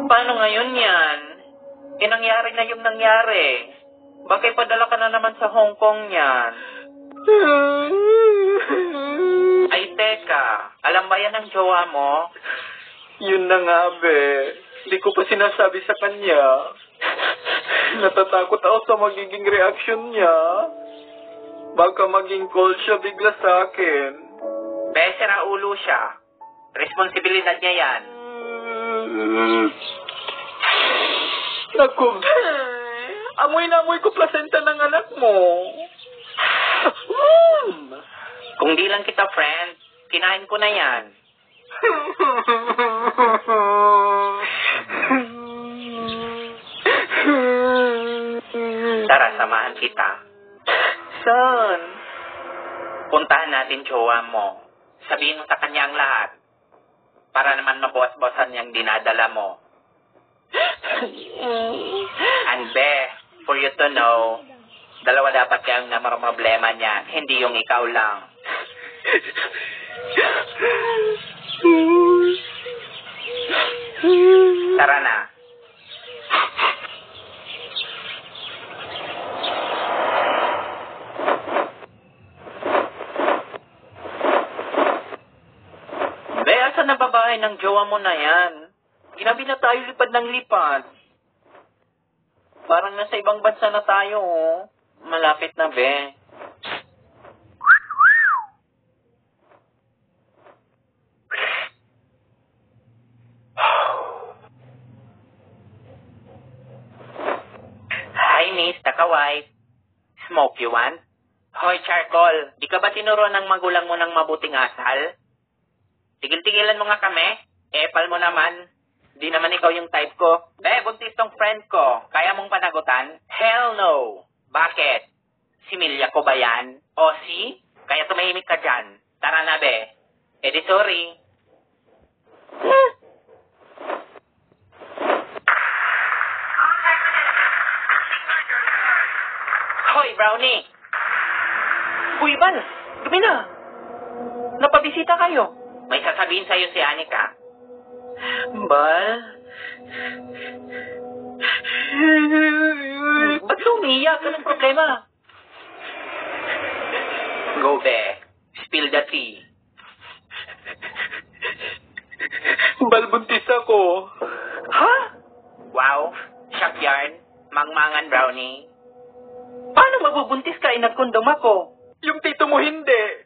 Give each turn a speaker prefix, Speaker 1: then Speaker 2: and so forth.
Speaker 1: Paano ngayon yan? Nangyari na yung nangyari. Bakit padala ka na naman sa Hong Kong yan? Ay, teka. Alam ba yan ng jowa mo?
Speaker 2: Yun na nga, be. Hindi ko pa sinasabi sa kanya. Natatakot ako sa magiging reaksyon niya. Baka maging cold siya bigla sa akin.
Speaker 1: Be, sira ulo siya. Responsibilidad niya yan.
Speaker 2: Naku, be. Amoy na amoy ko placenta ng anak mo.
Speaker 1: Kung di lang kita, friend, kinain ko na yan. Tara, samahan kita.
Speaker 2: Saan?
Speaker 1: Puntahan natin jowa mo. Sabihin mo sa kanya ang lahat. Para naman mabawas-bawasan niyang dinadala mo. And be, for you to know, dalawa dapat kayong problema niyan, hindi yung ikaw lang. Tara na. Be, asan na babae ng jowa mo na yan? Ginabi na tayo lipad ng lipad. Parang nasa ibang bansa na tayo, oh. Malapit na, be. Hi, miss. Taka-white. Smoke you want? Hoy, charcoal. Di ka ba tinuro ng magulang mo ng mabuting asal? Tigil-tigilan mo nga kami. Epal mo naman. Di naman ikaw yung type ko. Be, buntis tong friend ko. Kaya mong panagutan? Hell no. Bakit? Si Milya ko ba yan? O si? Kaya tumahimik ka dyan. Tara na, be. Eh di sorry. Hoy, Brownie! Uy, Ivan! Gabi na! Napabisita kayo. May sasabihin sa'yo si Anika. Bal? Ba't umiiyak? Anong problema? Go, be. Spill the tea.
Speaker 2: Balbuntis ako.
Speaker 1: Ha? Wow. Shock yarn. Mangmangan, Brownie. Paano mabubuntis ka? Inagkondom ako.
Speaker 2: Yung tito mo hindi.